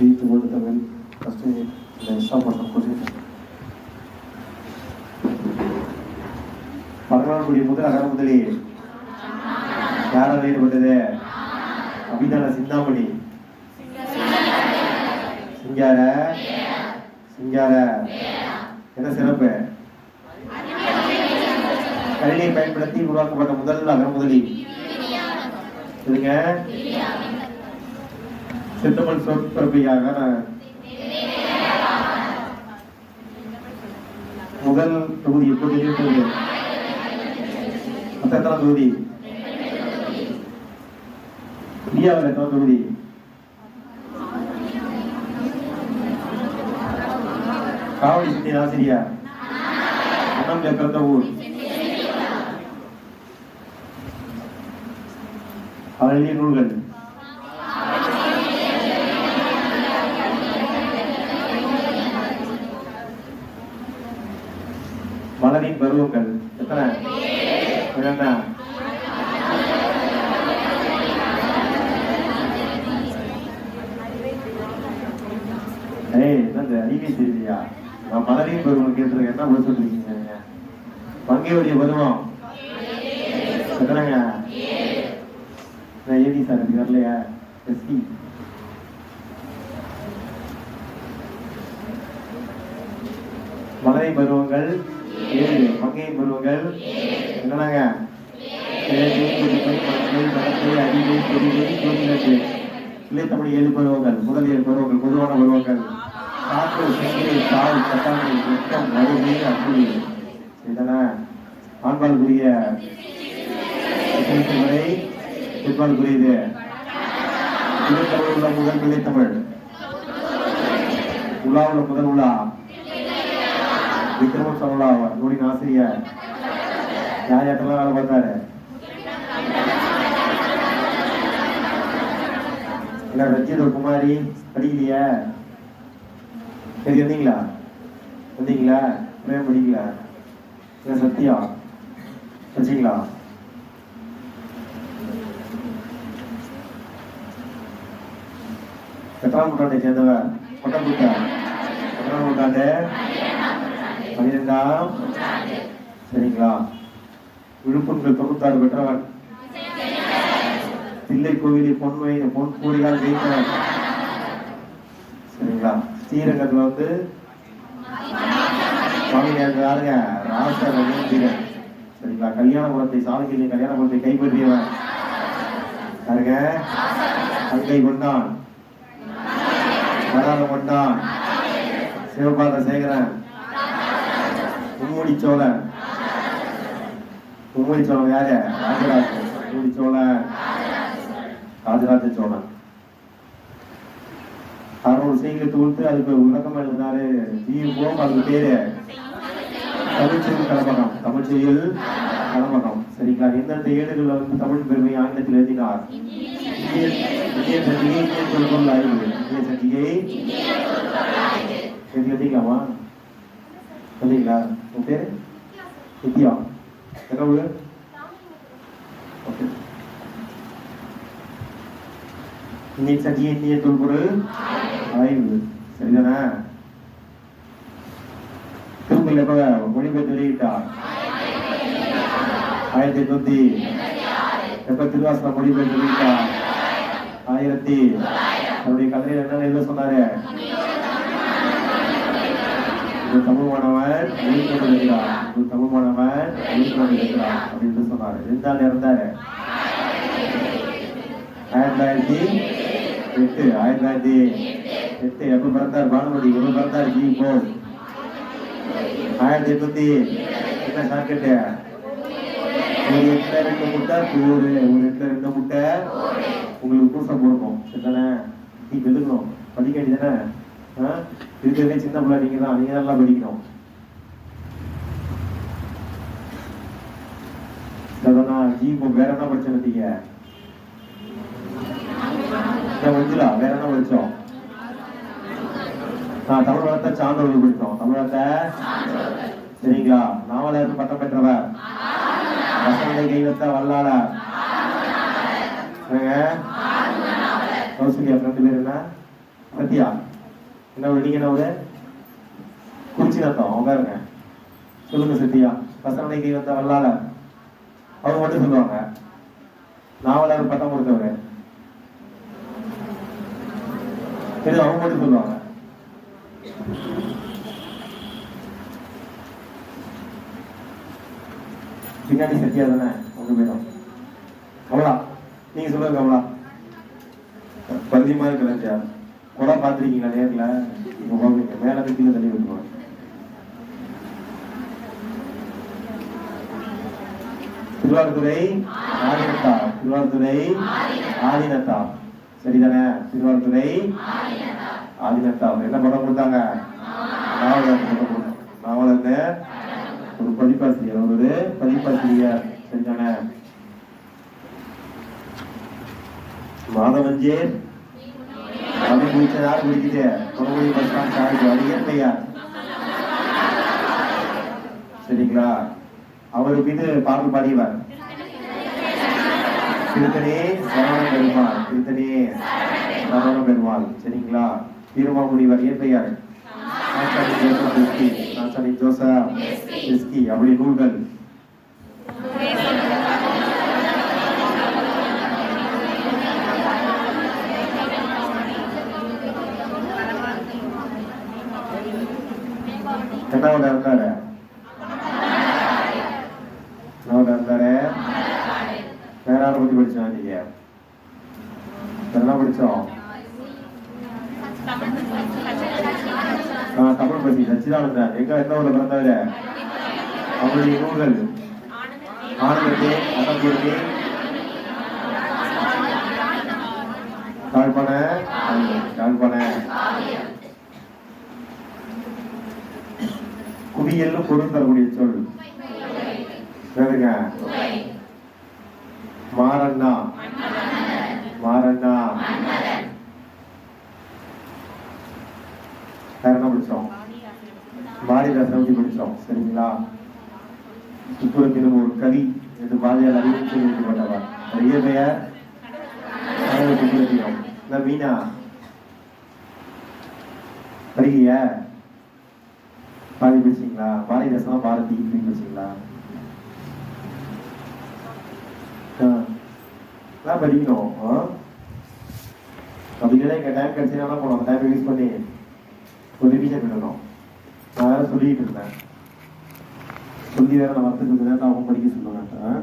Eighth world Tamil first இந்த extra பண்ண போட்டு பரவாக்குடி முதல் அகர முதலி யாரால் ஈடுபட்டது? அபிதான சிந்தாமணி சிங்கார சிங்கார என்ன சிறப்பு? கணினியை பயன்படுத்தி உருவாக்கப்பட்ட முதல் அகர முதலி சொல்லுங்க. சித்தமல் சொற்பிறப்பியாக முதல் தொகுதி எப்போது இருக்கிறது? எத்தனை தொகுதி? இந்தியாவில் எத்தனை தொகுதி? காவடி சித்தி ஆசிரியர் அண்ணாமலை பிறந்த ஊர் எழுதிய நூல்கள் மலரின் பருவங்கள் எத்தனை? என்ன அறிவை தெரியலையா? நான் மலரின் பருவம் கேட்டிருக்கேன். என்ன பதில் சொல்லிருக்கீங்க? பங்கையுடைய பருவம் எத்தனைங்க? ஏடி சார் அது வரலையா? எஸ்டி மலரை பருவங்கள் 7, பங்கை பருவங்கள் என்னன்னாங்க? இல்லை தமிழ் 7 பருவங்கள். முதல் 7 பருவங்கள் பொதுவான பருவங்கள். காற்று, செங்கை, தாய், தட்டாமை, வெட்டம், நடுமை, அப்புளி. இதெல்லாம் ஆண்பாலுக்குரிய வரை பிற்பாலுக்குரியது. உள்ள முதல் பிள்ளை தமிழ் உலாவுல முதல் உலா விக்ரம சோழா நூலின் ஆசிரியர் யார் யாரெல்லாம் வேலை பார்த்தாரு? இல்ல ரஞ்சித குமாரி படிக்கலையா? சரி வந்தீங்களா? வந்தீங்களா? பிரேம் படிக்கல? சத்யா வச்சிங்களா? எட்டாம் நூற்றாண்டை சேர்ந்தவர் கொட்டம்புட்டா. எட்டாம் நூற்றாண்டு 12ஆம். சரிங்களா? விழுப்புண்கள் 96 பெற்றவர். தில்லை கோவிலில் பொன் கூறியால் ஜெயித்தவர். சரிங்களா? ஸ்ரீரங்கத்தில் வந்து சுவாமியார் யாருங்க? ராசரவீந்திரன். சரிங்களா? கல்யாணபுரத்தை சாலைகளில் கல்யாணபுரத்தை கைப்பற்றியவர் யாருங்க? தங்கை கொண்டான், வராத கொண்டான், சிவபாத சேகரன், மும்முடி சோழன். மும்முடி சோழன் யாரு? ராஜராஜ. மும்முடி சோழன் ராஜராஜ சோழன். 600 செய்திகளை தொகுத்து அதுக்கு விளக்கம் எழுதினாரு ஜீவோம். அதுக்கு பேரு தமிழ்ச்செயல் கலம்பகம். தமிழ்ச்செயல் கலம்பகம். சரிங்களா? எந்தெந்த ஏடுகளில் வந்து தமிழ் பெருமை ஆங்கிலத்தில் எழுதினார்? இந்திய சஞ்சிகை, இந்திய தொல்பொருள் ஆய்வு. இந்திய சஞ்சிகை எழுதிக்கலாமா? சொல்லிங்களா? உன் பேரு நித்யா. என்ன ஊரு? ஓகே. இந்திய சஞ்சிகை, இந்திய தொல்பொருள் ஆய்வு. சரிதானே? திருக்குறள் எப்ப மொழிபெயர்த்து வெளியிட்டார்? 1886. எப்ப திருவாசகம் மொழிபெயர்த்து வெளியிட்டார்? 1000. அவருடைய கதையில் என்ன எழுத சொன்னாரு? தமிழ் மாணவன் இருக்கிறார், தமிழ் மாணவன் இருக்கிறார் அப்படின்னு சொன்னாரு. 2 ஆண்டு இறந்தாரு. 1008. 1008 எப்ப பிறந்தார்? பானுமதி. எப்ப பிறந்தார்? ஜி போஸ். 1800. என்ன ஷாக்கெட்டு? ஒரு 2 முட்டை சோறு, ஒரு 2 முட்டை உங்களுக்கு பூசம் போடணும். சரிதானே? நீ எழுதணும், படிக்க வேண்டியதானே? இருக்கிறதே சின்ன பிள்ளை. நீங்க தான், நீங்க நல்லா படிக்கணும். ஜி வேற என்ன படிச்சோம்? நீங்க வச்சுலா வேற என்ன படிச்சோம்? தமிழ் வளர்த்த சான்றோர்கள் படித்தோம். தமிழ் வளர்த்த. சரிங்களா? நாவலருக்கு பட்டம் பெற்றவர். வசனத்தை கைவத்த வல்லாளர். கௌசல்யா ஃப்ரெண்டு பேர் என்ன? சத்யா என்ன ஒரு நீங்க என்ன ஒரு குறிச்சி ரத்தம் உட்காருங்க. சொல்லுங்க சத்யா. பசங்கனைக்கு வந்த வல்லால அவங்க மட்டும் சொல்லுவாங்க. நாவலர் பட்டம் கொடுத்தவரு அவங்க மட்டும் சொல்லுவாங்க. பின்னாடி சத்யா தானே உங்க பேரும் கமலா. நீங்க சொல்லுங்க கமலா. பருதிமா இருக்கலையா கூட பார்த்துருக்கீங்களா நேர்ல? இப்ப போவீங்க மேல கீழே தள்ளி விட்டுருவாங்க. திருவாரூரை ஆதினத்தா. திருவாரூரை ஆதினத்தா சரிதானே? திருவாரூரை ஆதினத்தா என்ன படம் கொடுத்தாங்க? நாவலர்னு ஒரு பதிப்பாசிரியர். ஒரு பதிப்பாசிரியர் சரிதானே? மாதவஞ்சேர் தமிழ் முடிச்ச யாரு பிடிக்குது? குணமொழி பஸ்தான் சாருக்கு அதிகர் பெயர் சரிங்களா? அவருக்கு இது பாடல் பாடியவர் திருத்தனே சரவண பெருமாள். திருத்தனே சரவண பெருமாள் சரிங்களா? திருமாமுனிவர் இயற்பெயர் ஜோசப் அப்படி நூல்கள். என்னோட இருந்தாரு வேற யாரை பத்தி படிச்சோம்? நீங்க என்ன படிச்சோம்? தமிழ் பத்தி சச்சிதானந்தன். எங்க என்ன ஊர்ல பிறந்தவரு? அவருடைய நூல்கள் ஆனந்தத்தே, அகம்பூர்த்தி, காழ்பனை குவியல்னு பொருள் தரக்கூடிய சொல் சரிங்க. மாரண்ணா வேற என்ன படிச்சோம்? பாரதிதாசனை பத்தி படிச்சோம் சரிங்களா? சுப்புரத்திலும் ஒரு கவி என்று பாரதியார் அறிவிக்கப்பட்டவர். இயற்பெயர் சுப்புரத்தினம். மீனா படிக்கிய பாதி படிச்சீங்களா? பாரதிதாசனா பாரதி படிச்சீங்களா? படிக்கணும். அப்படின்னா எங்க டைம் கிடைச்சா போனோம். டைம் யூஸ் பண்ணி ஒரு ரிவிஷன் பண்ணணும். நான் வேற சொல்லிட்டு இருந்தேன். சொல்லி வேற நான் வரத்துக்கு நேரத்தை அவங்க படிக்க சொல்லுவேன்.